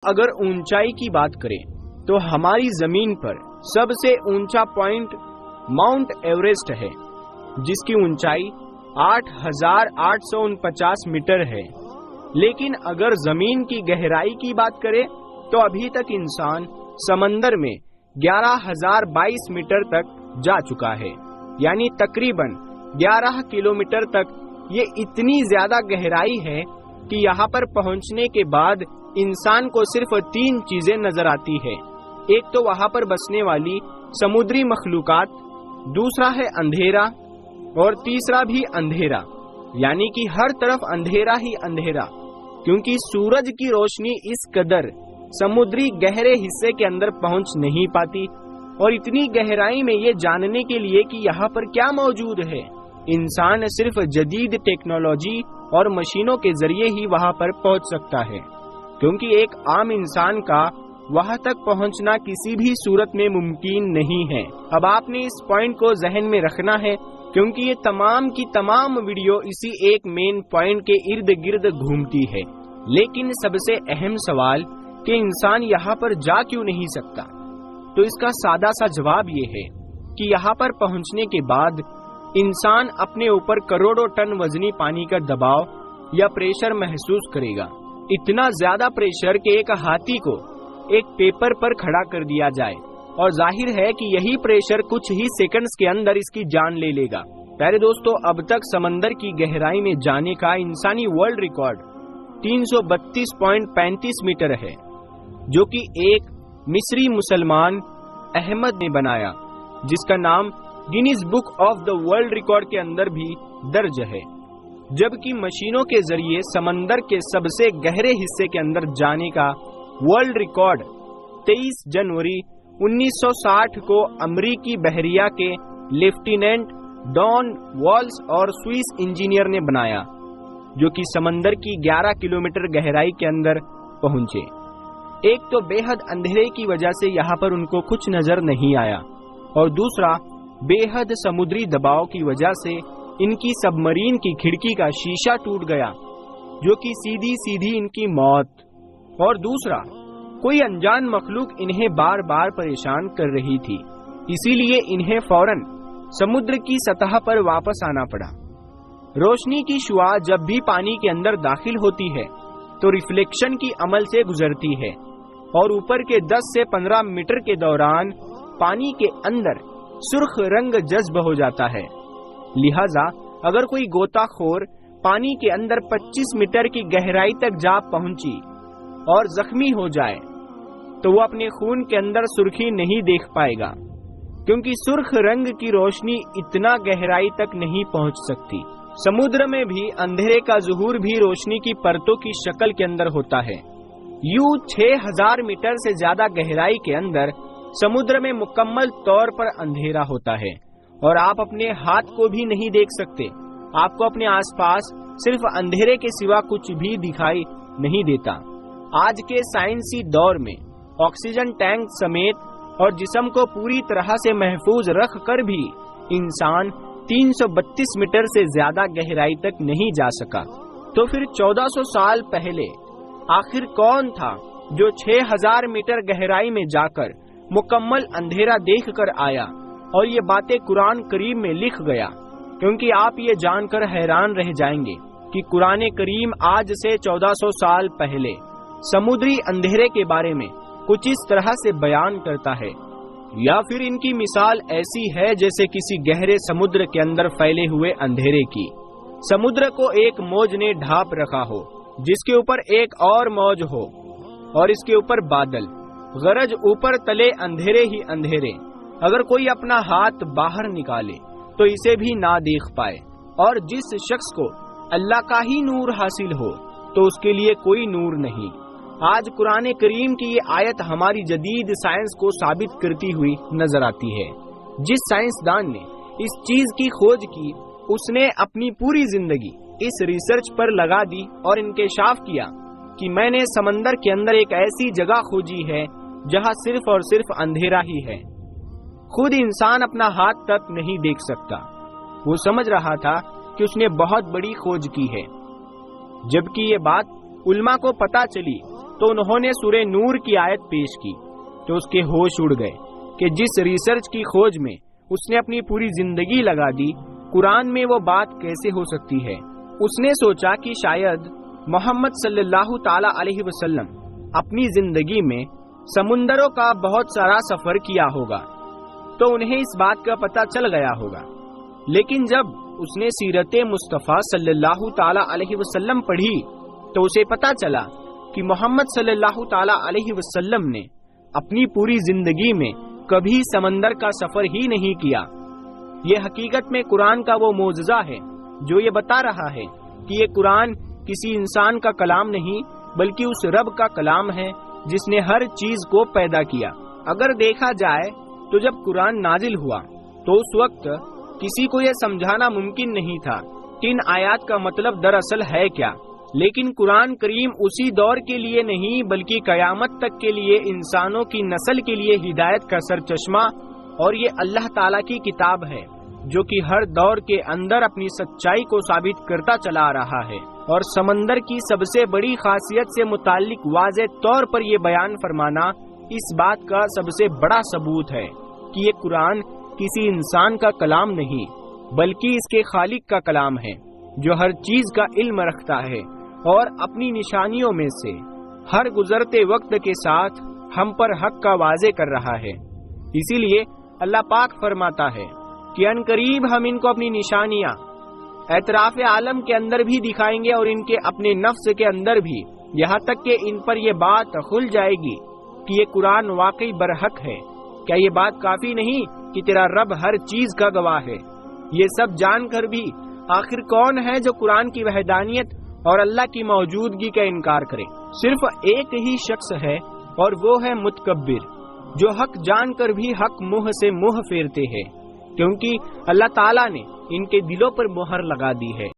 اگر اونچائی کی بات کریں تو ہماری زمین پر سب سے اونچا پوائنٹ ماؤنٹ ایوریسٹ ہے، جس کی اونچائی 8,849 میٹر ہے۔ لیکن اگر زمین کی گہرائی کی بات کریں تو ابھی تک انسان سمندر میں 11,022 میٹر تک جا چکا ہے، یعنی تقریباً 11 کلومیٹر تک۔ یہ اتنی زیادہ گہرائی ہے کہ یہاں پر پہنچنے کے بعد انسان کو صرف 3 چیزیں نظر آتی ہے۔ ایک تو وہاں پر بسنے والی سمندری مخلوقات، دوسرا ہے اندھیرا، اور تیسرا بھی اندھیرا، یعنی کہ ہر طرف اندھیرا ہی اندھیرا، کیونکہ سورج کی روشنی اس قدر سمندری گہرے حصے کے اندر پہنچ نہیں پاتی۔ اور اتنی گہرائی میں یہ جاننے کے لیے کہ یہاں پر کیا موجود ہے، انسان صرف جدید ٹیکنالوجی اور مشینوں کے ذریعے ہی وہاں پر پہنچ سکتا ہے، کیونکہ ایک عام انسان کا وہاں تک پہنچنا کسی بھی صورت میں ممکن نہیں ہے۔ اب آپ نے اس پوائنٹ کو ذہن میں رکھنا ہے، کیونکہ یہ تمام کی تمام ویڈیو اسی ایک مین پوائنٹ کے ارد گرد گھومتی ہے۔ لیکن سب سے اہم سوال کہ انسان یہاں پر جا کیوں نہیں سکتا؟ تو اس کا سادہ سا جواب یہ ہے کہ یہاں پر پہنچنے کے بعد انسان اپنے اوپر کروڑوں ٹن وزنی پانی کا دباؤ یا پریشر محسوس کرے گا، اتنا زیادہ پریشر کہ ایک ہاتھی کو ایک پیپر پر کھڑا کر دیا جائے، اور ظاہر ہے کہ یہی پریشر کچھ ہی سیکنڈز کے اندر اس کی جان لے لے گا۔ پیارے دوستو، اب تک سمندر کی گہرائی میں جانے کا انسانی ورلڈ ریکارڈ 332.35 میٹر ہے، جو کہ ایک مصری مسلمان احمد نے بنایا، جس کا نام Guinness book of the world record کے اندر بھی درج ہے۔ جبکہ مشینوں کے ذریعے سمندر کے سب سے گہرے حصے کے اندر جانے کا ورلڈ ریکارڈ 23 جنوری 1960 کو امریکی بحریہ کے لیفٹیننٹ ڈان والس اور سوئس انجینئر نے بنایا، جو کہ سمندر کی 11 کلومیٹر گہرائی کے اندر پہنچے۔ ایک تو بے حد اندھیرے کی وجہ سے یہاں پر ان کو کچھ نظر نہیں آیا، اور دوسرا بے حد سمندری دباؤ کی وجہ سے ان کی سب مرین کی کھڑکی کا شیشہ ٹوٹ گیا، جو کہ سیدھی ان کی موت۔ اور دوسرا، کوئی انجان مخلوق انہیں بار بار پریشان کر رہی تھی، اسی لیے انہیں فوراً سمندر کی سطح پر واپس آنا پڑا۔ روشنی کی شعاع جب بھی پانی کے اندر داخل ہوتی ہے تو ریفلیکشن کی عمل سے گزرتی ہے، اور اوپر کے 10 سے 15 میٹر کے دوران پانی کے اندر سرخ رنگ جذب ہو جاتا ہے۔ لہذا اگر کوئی غوطہ خور پانی کے اندر 25 میٹر کی گہرائی تک جا پہنچی اور زخمی ہو جائے تو وہ اپنے خون کے اندر سرخی نہیں دیکھ پائے گا، کیونکہ سرخ رنگ کی روشنی اتنا گہرائی تک نہیں پہنچ سکتی۔ سمندر میں بھی اندھیرے کا ظہور بھی روشنی کی پرتوں کی شکل کے اندر ہوتا ہے۔ یوں 6000 میٹر سے زیادہ گہرائی کے اندر سمندر میں مکمل طور پر اندھیرا ہوتا ہے، اور آپ اپنے ہاتھ کو بھی نہیں دیکھ سکتے۔ آپ کو اپنے آس پاس صرف اندھیرے کے سوا کچھ بھی دکھائی نہیں دیتا۔ آج کے سائنسی دور میں آکسیجن ٹینک سمیت اور جسم کو پوری طرح سے محفوظ رکھ کر بھی انسان 332 میٹر سے زیادہ گہرائی تک نہیں جا سکا۔ تو پھر 1400 سال پہلے آخر کون تھا جو 6000 میٹر گہرائی میں جا کر مکمل اندھیرا دیکھ کر آیا اور یہ باتیں قرآن کریم میں لکھ گیا؟ کیونکہ آپ یہ جان کر حیران رہ جائیں گے کہ قرآن کریم آج سے 1400 سال پہلے سمندری اندھیرے کے بارے میں کچھ اس طرح سے بیان کرتا ہے، یا پھر ان کی مثال ایسی ہے جیسے کسی گہرے سمندر کے اندر پھیلے ہوئے اندھیرے کی۔ سمندر کو ایک موج نے ڈھانپ رکھا ہو، جس کے اوپر ایک اور موج ہو، اور اس کے اوپر بادل، غرض اوپر تلے اندھیرے ہی اندھیرے۔ اگر کوئی اپنا ہاتھ باہر نکالے تو اسے بھی نہ دیکھ پائے، اور جس شخص کو اللہ کا ہی نور حاصل ہو تو اس کے لیے کوئی نور نہیں۔ آج قرآن کریم کی یہ آیت ہماری جدید سائنس کو ثابت کرتی ہوئی نظر آتی ہے۔ جس سائنسدان نے اس چیز کی کھوج کی، اس نے اپنی پوری زندگی اس ریسرچ پر لگا دی اور انکشاف کیا کہ میں نے سمندر کے اندر ایک ایسی جگہ کھوجی ہے جہاں صرف اور صرف اندھیرا ہی ہے۔ خود انسان اپنا ہاتھ تک نہیں دیکھ سکتا۔ وہ سمجھ رہا تھا کہ اس نے بہت بڑی کھوج کی ہے۔ جبکہ یہ بات علماء کو پتہ چلی تو انہوں نے سورہ نور کی آیت پیش کی تو اس کے ہوش اڑ گئے کہ جس ریسرچ کی کھوج میں اس نے اپنی پوری زندگی لگا دی، قرآن میں وہ بات کیسے ہو سکتی ہے۔ اس نے سوچا کہ شاید محمد صلی اللہ تعالی علیہ وسلم اپنی زندگی میں سمندروں کا بہت سارا سفر کیا ہوگا تو انہیں اس بات کا پتہ چل گیا ہوگا، لیکن جب اس نے سیرت مصطفیٰ صلی اللہ تعالی علیہ وسلم پڑھی تو اسے پتہ چلا کہ محمد صلی اللہ تعالی علیہ وسلم نے اپنی پوری زندگی میں کبھی سمندر کا سفر ہی نہیں کیا۔ یہ حقیقت میں قرآن کا وہ معجزہ ہے جو یہ بتا رہا ہے کہ یہ قرآن کسی انسان کا کلام نہیں بلکہ اس رب کا کلام ہے جس نے ہر چیز کو پیدا کیا۔ اگر دیکھا جائے تو جب قرآن نازل ہوا تو اس وقت کسی کو یہ سمجھانا ممکن نہیں تھا کہ ان آیات کا مطلب دراصل ہے کیا، لیکن قرآن کریم اسی دور کے لیے نہیں بلکہ قیامت تک کے لیے انسانوں کی نسل کے لیے ہدایت کا سرچشمہ اور یہ اللہ تعالیٰ کی کتاب ہے جو کہ ہر دور کے اندر اپنی سچائی کو ثابت کرتا چلا آ رہا ہے۔ اور سمندر کی سب سے بڑی خاصیت سے متعلق واضح طور پر یہ بیان فرمانا اس بات کا سب سے بڑا ثبوت ہے کہ یہ قرآن کسی انسان کا کلام نہیں بلکہ اس کے خالق کا کلام ہے جو ہر چیز کا علم رکھتا ہے اور اپنی نشانیوں میں سے ہر گزرتے وقت کے ساتھ ہم پر حق کا واضح کر رہا ہے۔ اسی لیے اللہ پاک فرماتا ہے کہ ان قریب ہم ان کو اپنی نشانیاں اعتراف عالم کے اندر بھی دکھائیں گے اور ان کے اپنے نفس کے اندر بھی، یہاں تک کہ ان پر یہ بات کھل جائے گی کہ یہ قرآن واقعی برحق ہے۔ کیا یہ بات کافی نہیں کہ تیرا رب ہر چیز کا گواہ ہے؟ یہ سب جان کر بھی آخر کون ہے جو قرآن کی وحدانیت اور اللہ کی موجودگی کا انکار کرے؟ صرف ایک ہی شخص ہے اور وہ ہے متکبر، جو حق جان کر بھی حق منہ سے منہ پھیرتے ہیں، کیونکہ اللہ تعالیٰ نے ان کے دلوں پر مہر لگا دی ہے۔